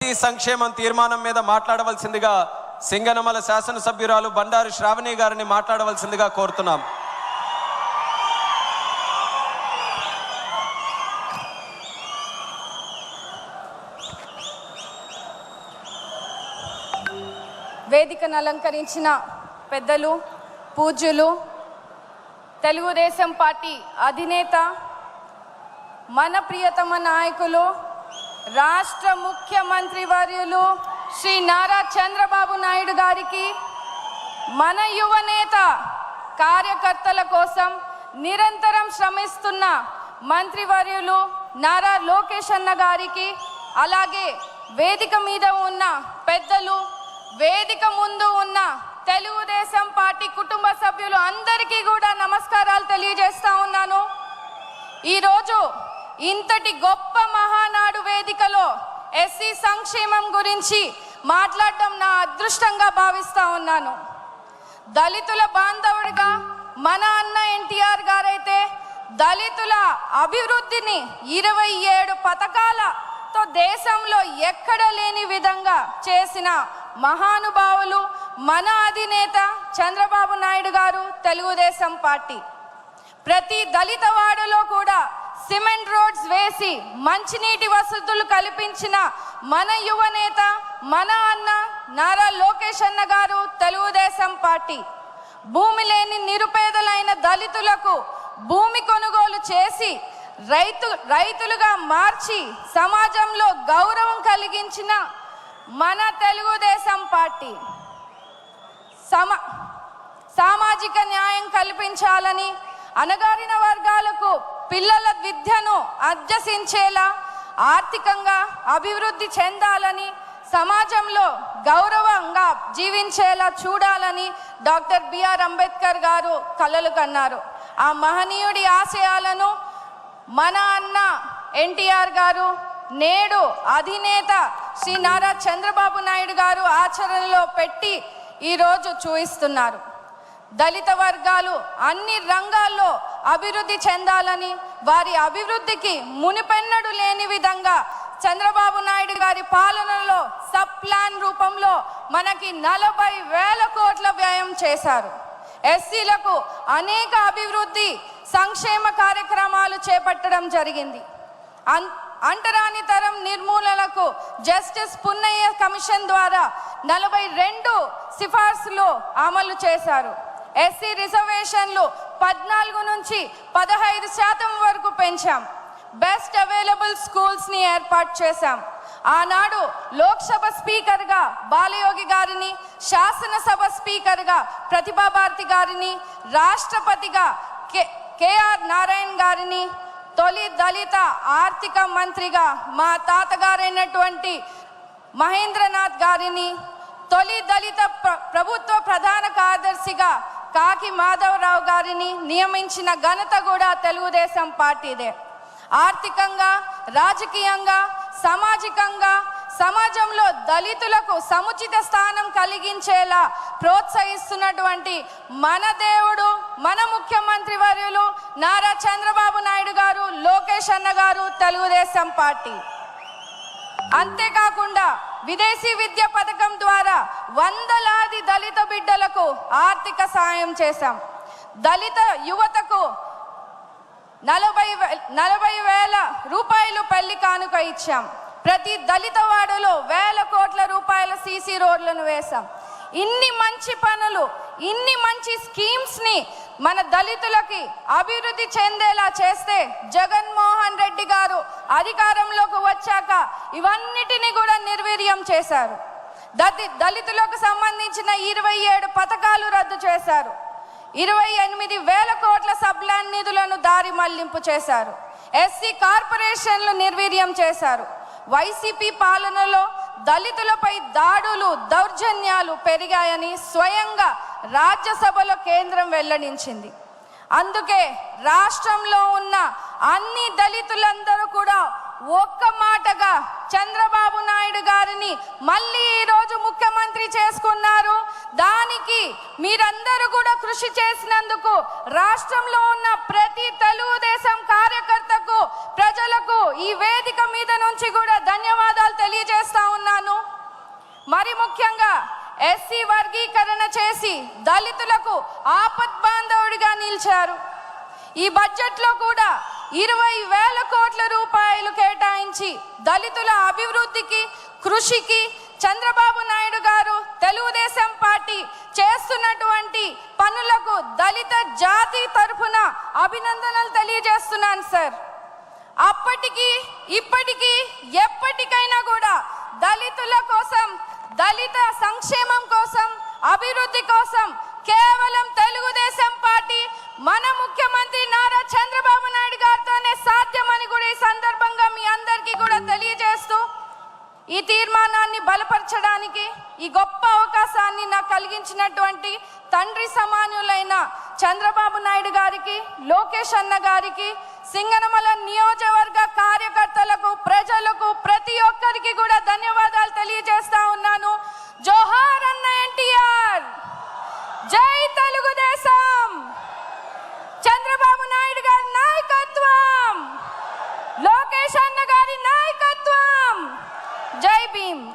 ఈ సంక్షేమం తీర్మానం మీద మాట్లాడవలసిందిగా సింగనమల శాసనసభ్యురాలు బండారు శ్రావణి గారిని మాట్లాడవలసిందిగా కోరుతున్నాం. వేదికను అలంకరించిన పెద్దలు, పూజ్యులు, తెలుగుదేశం పార్టీ అధినేత, మన ప్రియతమ నాయకులు, రాష్ట్ర ముఖ్యమంత్రి వర్యులు శ్రీ నారా చంద్రబాబు నాయుడు గారికి, మన యువనేత కార్యకర్తల కోసం నిరంతరం శ్రమిస్తున్న మంత్రివర్యులు నారా లోకేష్ అన్న గారికి, అలాగే వేదిక మీద ఉన్న పెద్దలు, వేదిక ముందు ఉన్న తెలుగుదేశం పార్టీ కుటుంబ సభ్యులు అందరికీ కూడా నమస్కారాలు తెలియజేస్తా ఉన్నాను. ఈరోజు ఇంతటి గొప్ప మహానాడు వేదికలో ఎస్సీ సంక్షేమం గురించి మాట్లాడడం నా అదృష్టంగా భావిస్తా ఉన్నాను. దళితుల బాంధవుడిగా మన అన్న ఎన్టీఆర్ గారైతే దళితుల అభివృద్ధిని 27 పథకాలతో దేశంలో ఎక్కడ లేని విధంగా చేసిన మహానుభావులు మన అధినేత చంద్రబాబు నాయుడు గారు, తెలుగుదేశం పార్టీ. ప్రతి దళిత వాడలో కూడా సిమెంట్ రోడ్స్ వేసి మంచినీటి వసతులు కల్పించిన మన యువనేత, మన అన్న నారా లోకేష్ అన్న గారు, తెలుగుదేశం పార్టీ. భూమి లేని నిరుపేదలైన దళితులకు భూమి కొనుగోలు చేసి రైతులుగా మార్చి సమాజంలో గౌరవం కలిగించిన మన తెలుగుదేశం పార్టీ. సామాజిక న్యాయం కల్పించాలని, అణగారిన వర్గాలకు పిల్లల విద్యను అభ్యసించేలా, ఆర్థికంగా అభివృద్ధి చెందాలని, సమాజంలో గౌరవంగా జీవించేలా చూడాలని డాక్టర్ బిఆర్ అంబేద్కర్ గారు కలలు కన్నారు. ఆ మహనీయుడి ఆశయాలను మన అన్న ఎన్టీఆర్ గారు, నేడు అధినేత శ్రీ నారా చంద్రబాబు నాయుడు గారు ఆచరణలో పెట్టి ఈరోజు చూపిస్తున్నారు. దళిత వర్గాలు అన్ని రంగాల్లో అభివృద్ధి చెందాలని, వారి అభివృద్ధికి మునిపెన్నడు లేని విధంగా చంద్రబాబు నాయుడు గారి పాలనలో సబ్ ప్లాన్ రూపంలో మనకి 40,000 కోట్ల వ్యయం చేశారు. ఎస్సీలకు అనేక అభివృద్ధి సంక్షేమ కార్యక్రమాలు చేపట్టడం జరిగింది. అంటరాని తరం నిర్మూలనకు జస్టిస్ పున్నయ్య కమిషన్ ద్వారా 42 సిఫార్సులు అమలు చేశారు. ఎస్సీ రిజర్వేషన్లు 14 నుంచి 15% వరకు పెంచాం. బెస్ట్ అవైలబుల్ స్కూల్స్ని ఏర్పాటు చేశాం. ఆనాడు లోక్సభ స్పీకర్గా బాలయోగి గారిని, శాసనసభ స్పీకర్గా ప్రతిభాభారతి గారిని, రాష్ట్రపతిగా కేఆర్ నారాయణ గారిని, తొలి దళిత ఆర్థిక మంత్రిగా మా తాతగారైనటువంటి మహేంద్రనాథ్ గారిని, తొలి దళిత ప్రభుత్వ ప్రధాన కార్యదర్శిగా కాకి మాధవరావు గారిని నియమించిన ఘనత కూడా తెలుగుదేశం పార్టీదే. ఆర్థికంగా, రాజకీయంగా, సామాజికంగా సమాజంలో దళితులకు సముచిత స్థానం కలిగించేలా ప్రోత్సహిస్తున్నటువంటి మన దేవుడు, మన ముఖ్యమంత్రి వర్యులు నారా చంద్రబాబు నాయుడు గారు, లోకేష్ అన్న గారు, తెలుగుదేశం పార్టీ. అంతేకాకుండా విదేశీ విద్య పథకం ద్వారా వందలాది దళిత బిడ్డలకు ఆర్థిక సాయం చేశాం. దళిత యువతకు 40,000 రూపాయలు పెళ్లి కానుక ఇచ్చాం. ప్రతి దళిత వాడలో 1,000 కోట్ల రూపాయల సీసీ రోడ్లను వేశాం. ఇన్ని మంచి పనులు, ఇన్ని మంచి స్కీమ్స్ని మన దళితులకి అభివృద్ధి చెందేలా చేస్తే జగన్మోహన్ రెడ్డి గారు అధికారంలోకి వచ్చాక ఇవన్నిటిని కూడా నిర్వీర్యం చేశారు. దళితులకు సంబంధించిన 27 పథకాలు రద్దు చేశారు. 28,000 కోట్ల సబ్లాన్ నిధులను దారి మళ్లింపు చేశారు. ఎస్సీ కార్పొరేషన్లు నిర్వీర్యం చేశారు. వైసీపీ పాలనలో దళితులపై దాడులు, దౌర్జన్యాలు పెరిగాయని స్వయంగా రాజ్యసభలో కేంద్రం వెల్లడించింది. అందుకే రాష్ట్రంలో ఉన్న అన్ని దళితులందరూ కూడా ఒక్క మాటగా చంద్రబాబు నాయుడు గారిని మళ్ళీ ఈరోజు ముఖ్యమంత్రి చేసుకున్నారు. దానికి మీరందరూ కూడా కృషి చేసినందుకు రాష్ట్రంలో ఉన్న ప్రతి తెలుగుదేశం కార్యకర్తకు ప్రజలకు ఈ వేదిక మీద నుంచి కూడా ధన్యవాదాలు తెలియజేస్తా ఉన్నాను. మరి ముఖ్యంగా ఎస్సీ వర్గీకరణ చేసి దళితులకు ఆపద్బాంధవుడిగా నిలిచారు. ఈ బడ్జెట్లో కూడా 20,000 కోట్ల రూపాయలు కేటాయించి దళితుల అభివృద్ధికి కృషికి చంద్రబాబు నాయుడు గారు తెలుగుదేశం పార్టీ చేస్తున్నటువంటి పనులకు దళిత జాతి తరఫున అభినందనలు తెలియజేస్తున్నాను సార్. అప్పటికి ఇప్పటికీ ఎప్పటికైనా కూడా దళితుల కోసం, దళిత సంక్షేమం కోసం, అభివృద్ధి కోసం కేవలం తెలుగుదేశం పార్టీ మన ముఖ్యమంత్రి నారా చంద్రబాబు నాయుడు గారితోనే సాధ్యమని కూడా ఈ సందర్భంగా మీ అందరికీ కూడా తెలియజేస్తూ ఈ తీర్మానాన్ని బలపరచడానికి ఈ గొప్ప అవకాశాన్ని నాకు కలిగించినటువంటి తండ్రి సమానులైన చంద్రబాబు నాయుడు గారికి, లోకేష్ అన్న గారికి, సింగనమల నియోజకవర్గ కార్యకర్తలకు, ప్రజలకు, ప్రతి ఒక్కరికి కూడా ధన్యవాదాలు తెలియజేస్తా ఉన్నాను. జోహార్ అన్న ఎన్టీఆర్, జై తెలుగుదేశం, చంద్రబాబు నాయుడు గారి నాయకత్వం, లోకేష్ అన్న గారి నాయకత్వం, జై భీమ్.